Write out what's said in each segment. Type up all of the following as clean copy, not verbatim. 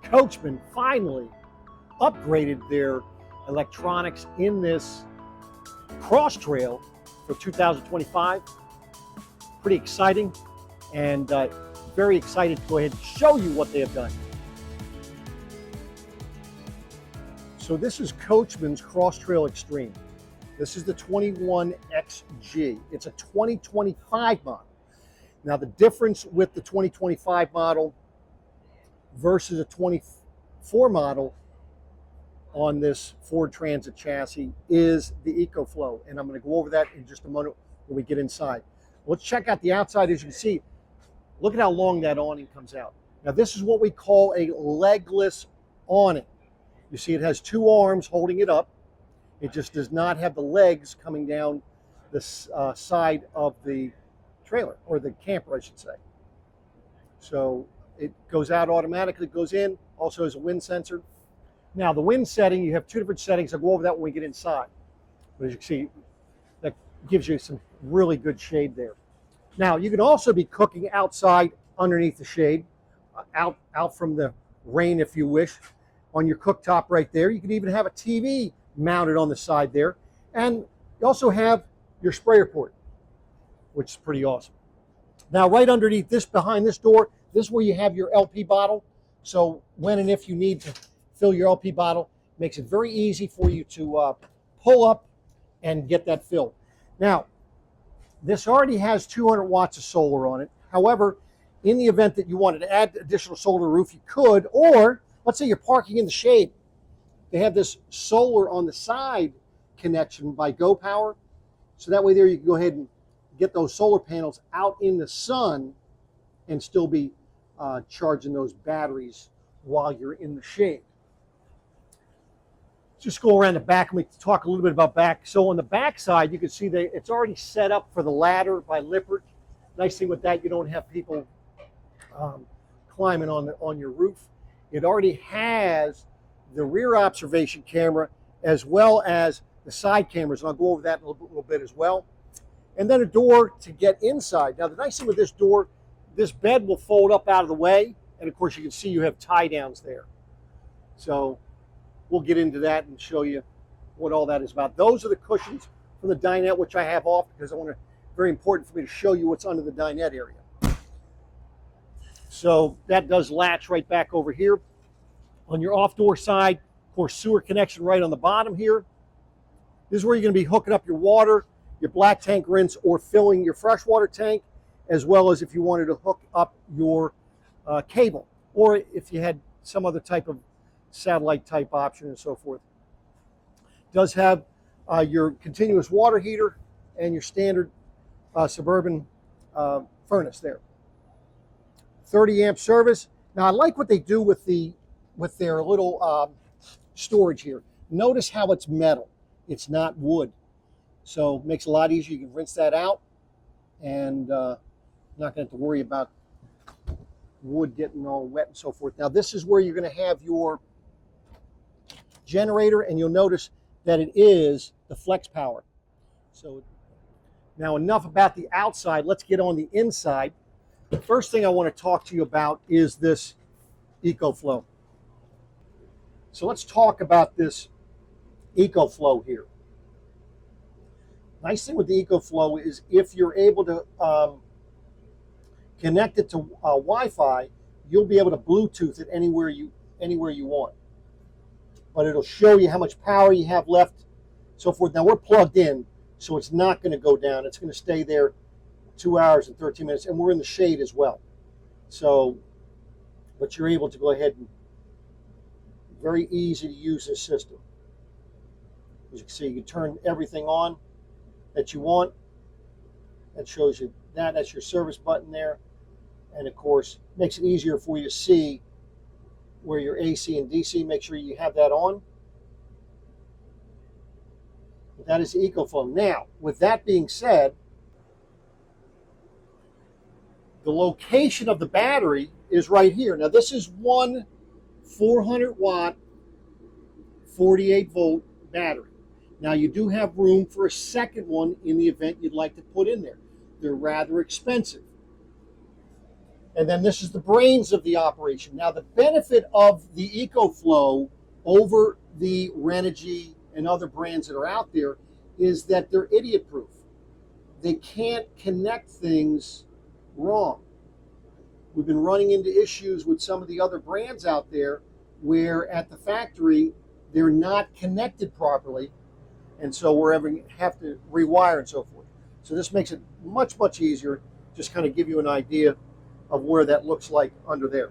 Coachmen finally upgraded their electronics in this cross trail for 2025. Pretty exciting, and very excited to go ahead and show you what they have done. So this is Coachman's Cross Trail Extreme. This is the 21XG. It's a 2025 model. Now the difference with the 2025 model versus a 24 model on this Ford Transit chassis is the EcoFlow, and I'm going to go over that in just a moment when we get inside. Let's check out the outside. As you can see, look at how long that awning comes out. Now this is what we call a legless awning. You see it has two arms holding it up. It just does not have the legs coming down the side of the trailer, or the camper, I should say. So it goes out automatically, goes in, also has a wind sensor. Now the wind setting, you have two different settings. I'll go over that when we get inside. But as you can see, that gives you some really good shade there. Now you can also be cooking outside underneath the shade, out from the rain if you wish, on your cooktop right there. You can even have a TV mounted on the side there. And you also have your sprayer port, which is pretty awesome. Now right underneath this, behind this door, this is where you have your LP bottle. So when and if you need to fill your LP bottle, makes it very easy for you to pull up and get that filled. Now, this already has 200 watts of solar on it. However, in the event that you wanted to add additional solar to the roof, you could, or let's say you're parking in the shade. They have this solar on the side connection by Go Power. So that way there you can go ahead and get those solar panels out in the sun and still be charging those batteries while you're in the shade. Just go around the back and we talk a little bit about back. So on the back side, you can see that it's already set up for the ladder by Lippert. Nice thing with that, you don't have people climbing on your roof. It already has the rear observation camera as well as the side cameras, and I'll go over that in a little bit as well. And then a door to get inside. Now the nice thing with this door, this bed will fold up out of the way, and of course you can see you have tie downs there. So we'll get into that and show you what all that is about. Those are the cushions from the dinette, which I have off because I want to, very important for me to show you what's under the dinette area. So that does latch right back over here. On your off door side, of course, sewer connection right on the bottom here. This is where you're going to be hooking up your water, your black tank rinse, or filling your freshwater tank, as well as if you wanted to hook up your cable, or if you had some other type of satellite type option and so forth. It does have your continuous water heater and your standard suburban furnace there. 30 amp service. Now I like what they do with their little storage here. Notice how it's metal. It's not wood. So it makes it a lot easier. You can rinse that out and not going to have to worry about wood getting all wet and so forth. Now this is where you're going to have your generator, and you'll notice that it is the flex power. So now enough about the outside. Let's get on the inside. The first thing I want to talk to you about is this EcoFlow. So let's talk about this EcoFlow here. Nice thing with the EcoFlow is if you're able to connect it to Wi-Fi, you'll be able to Bluetooth it anywhere you want. But it'll show you how much power you have left, so forth. Now we're plugged in, so it's not going to go down. It's going to stay there 2 hours and 13 minutes, and we're in the shade as well. So, but you're able to go ahead and very easy to use this system. As you can see, you can turn everything on that you want. That shows you that. That's your service button there. And of course, makes it easier for you to see where your AC and DC, make sure you have that on. But that is the EcoFlow. Now, with that being said, the location of the battery is right here. Now this is one 400 watt, 48 volt battery. Now you do have room for a second one in the event you'd like to put in there. They're rather expensive. And then this is the brains of the operation. Now, the benefit of the EcoFlow over the Renogy and other brands that are out there is that they're idiot-proof. They can't connect things wrong. We've been running into issues with some of the other brands out there where at the factory they're not connected properly, and so we're have to rewire and so forth. So this makes it much, much easier. Just kind of give you an idea of where that looks like under there.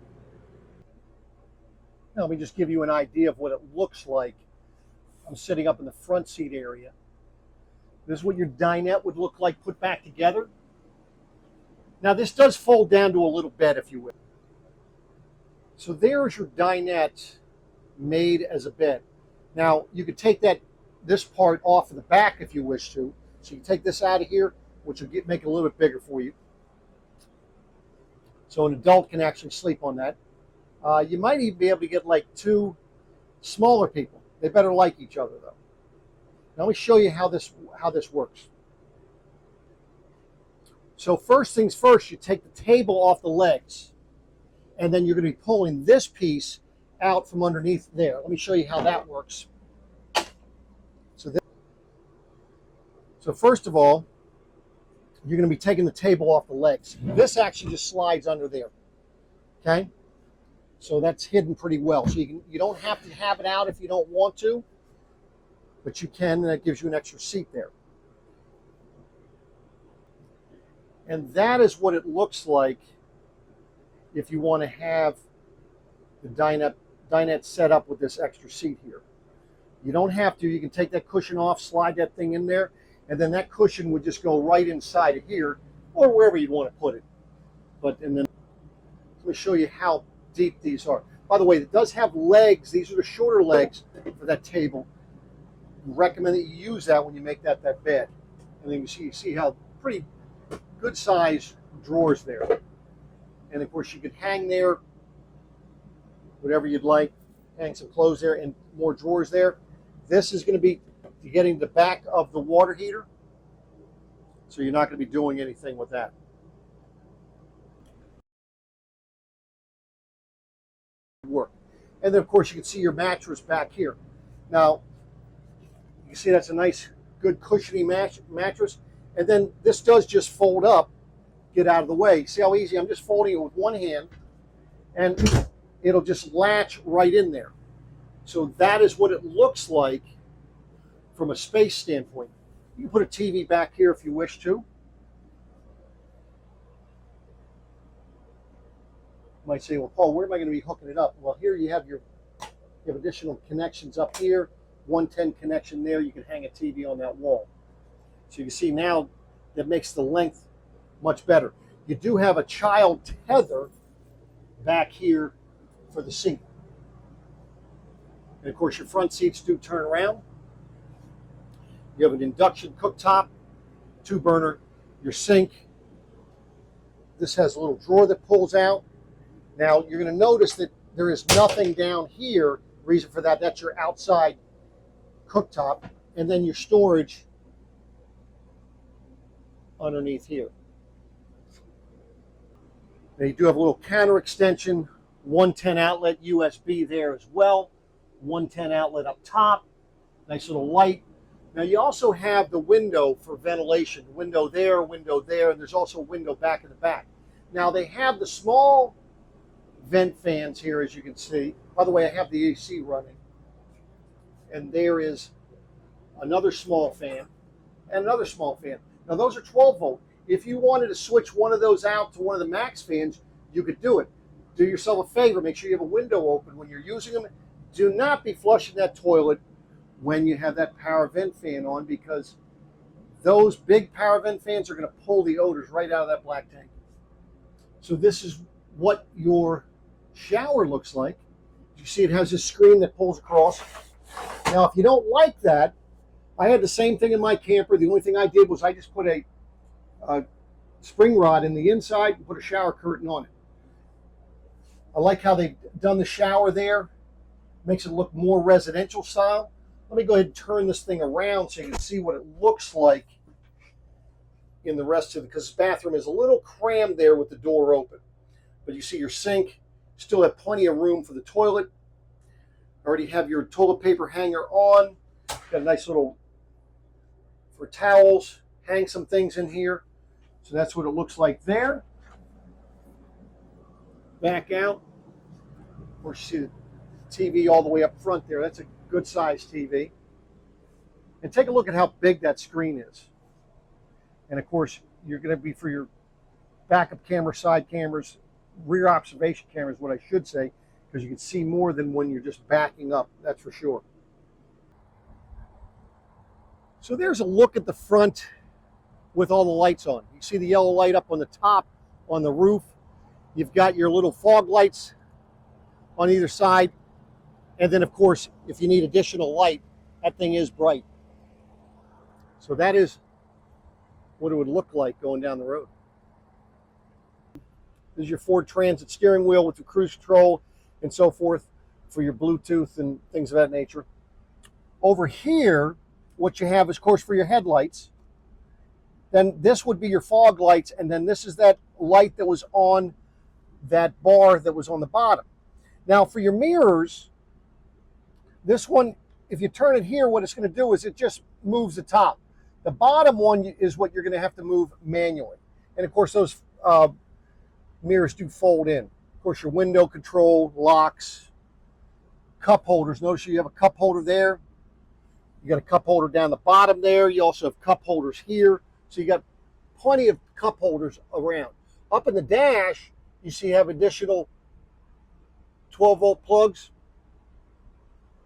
Now let me just give you an idea of what it looks like. I'm sitting up in the front seat area. This is what your dinette would look like put back together. Now this does fold down to a little bed, if you will. So there's your dinette made as a bed. Now you could take this part off of the back if you wish to. So you take this out of here, which will make it a little bit bigger for you. So an adult can actually sleep on that. You might even be able to get like two smaller people. They better like each other though. Now let me show you how this works. So first things first, you take the table off the legs, and then you're going to be pulling this piece out from underneath there. Let me show you how that works. So first of all, you're going to be taking the table off the legs. This actually just slides under there. Okay? So that's hidden pretty well. So you don't have to have it out if you don't want to, but you can, and that gives you an extra seat there. And that is what it looks like if you want to have the dinette set up with this extra seat here. You don't have to. You can take that cushion off, slide that thing in there, and then that cushion would just go right inside of here or wherever you'd want to put it. And then let me show you how deep these are. By the way, it does have legs. These are the shorter legs for that table. We recommend that you use that when you make that bed. And then you see how pretty good size drawers there. And of course you could hang there whatever you'd like, hang some clothes there and more drawers there. This is going to be getting the back of the water heater, so you're not going to be doing anything with that. Work. And then of course you can see your mattress back here. Now you see that's a nice good cushiony mattress, and then this does just fold up, get out of the way. See how easy? I'm just folding it with one hand and it'll just latch right in there. So that is what it looks like from a space standpoint. You can put a TV back here if you wish to. You might say, well, Paul, where am I going to be hooking it up? Well, here you have additional connections up here, 110 connection there. You can hang a TV on that wall. So you can see now that makes the length much better. You do have a child tether back here for the seat. And of course your front seats do turn around. You have an induction cooktop, 2-burner, your sink. This has a little drawer that pulls out. Now you're going to notice that there is nothing down here. Reason for that, that's your outside cooktop, and then your storage underneath here. Now you do have a little counter extension, 110 outlet USB there as well, 110 outlet up top, nice little light. Now you also have the window for ventilation, window there, and there's also a window back in the back. Now they have the small vent fans here, as you can see. By the way, I have the AC running. And there is another small fan and another small fan. Now those are 12 volt. If you wanted to switch one of those out to one of the max fans, you could do it. Do yourself a favor, make sure you have a window open when you're using them. Do not be flushing that toilet when you have that power vent fan on, because those big power vent fans are going to pull the odors right out of that black tank. So this is what your shower looks like. You see it has this screen that pulls across. Now if you don't like that, I had the same thing in my camper. The only thing I did was I just put a spring rod in the inside and put a shower curtain on it. I like how they've done the shower there. Makes it look more residential style. Let me go ahead and turn this thing around so you can see what it looks like in the rest of it, because this bathroom is a little crammed there with the door open. But you see your sink, still have plenty of room for the toilet. Already have your toilet paper hanger on. Got a nice little, for towels, hang some things in here. So that's what it looks like there. Back out. Of course, you see the TV all the way up front there. That's a good sized TV. And take a look at how big that screen is. And of course, you're going to be for your backup camera, side cameras, rear observation cameras, what I should say, because you can see more than when you're just backing up, that's for sure. So there's a look at the front with all the lights on. You see the yellow light up on the top, on the roof. You've got your little fog lights on either side. And then, of course, if you need additional light, that thing is bright. So that is what it would look like going down the road. This is your Ford Transit steering wheel with the cruise control and so forth for your Bluetooth and things of that nature. Over here, what you have is, of course, for your headlights. Then this would be your fog lights, and then this is that light that was on that bar that was on the bottom. Now, for your mirrors, this one, if you turn it here, what it's going to do is it just moves the top. The bottom one is what you're going to have to move manually. And, of course, those mirrors do fold in. Of course, your window control, locks, cup holders. Notice you have a cup holder there. You got a cup holder down the bottom there. You also have cup holders here. So you got plenty of cup holders around. Up in the dash, you see you have additional 12-volt plugs.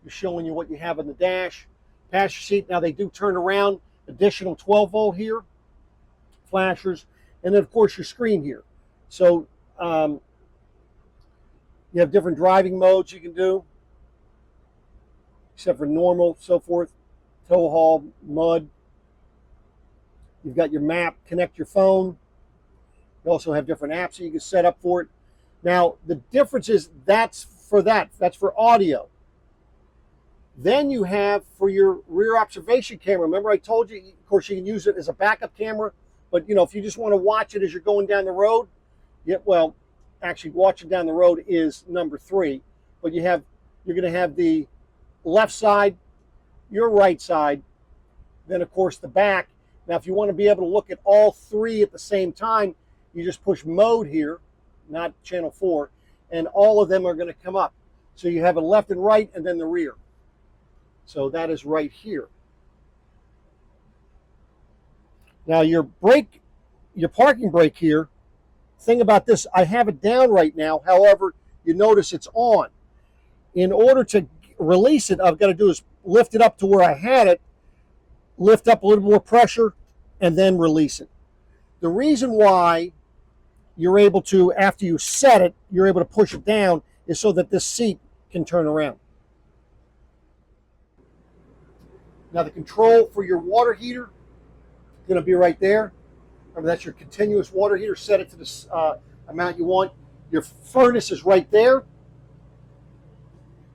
You're showing you what you have in the dash. Passenger seat, now they do turn around. Additional 12-volt here. Flashers. And then, of course, your screen here. So you have different driving modes you can do, except for normal, so forth, tow haul, mud. You've got your map, connect your phone. You also have different apps that you can set up for it. Now, the difference is that's for audio. Then you have for your rear observation camera. Remember I told you, of course, you can use it as a backup camera, but, you know, if you just want to watch it as you're going down the road, yeah, well, actually watching down the road is number 3, but you're going to have the left side, your right side, then of course the back. Now, if you want to be able to look at all 3 at the same time, you just push mode here, not channel 4, and all of them are going to come up. So you have a left and right, and then the rear. So that is right here. Now your brake, your parking brake here, thing about this, I have it down right now. However, you notice it's on. In order to release it, I've got to do is lift it up to where I had it, lift up a little more pressure, and then release it. The reason why you're able to, after you set it, you're able to push it down is so that this seat can turn around. Now the control for your water heater is going to be right there. Remember, that's your continuous water heater. Set it to the amount you want. Your furnace is right there.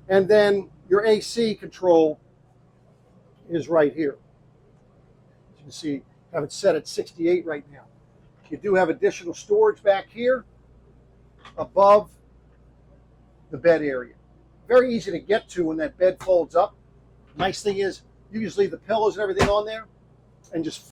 And then your AC control is right here. As you can see, I have it set at 68 right now. You do have additional storage back here above the bed area. Very easy to get to when that bed folds up. Nice thing is, you just leave the pillows and everything on there and just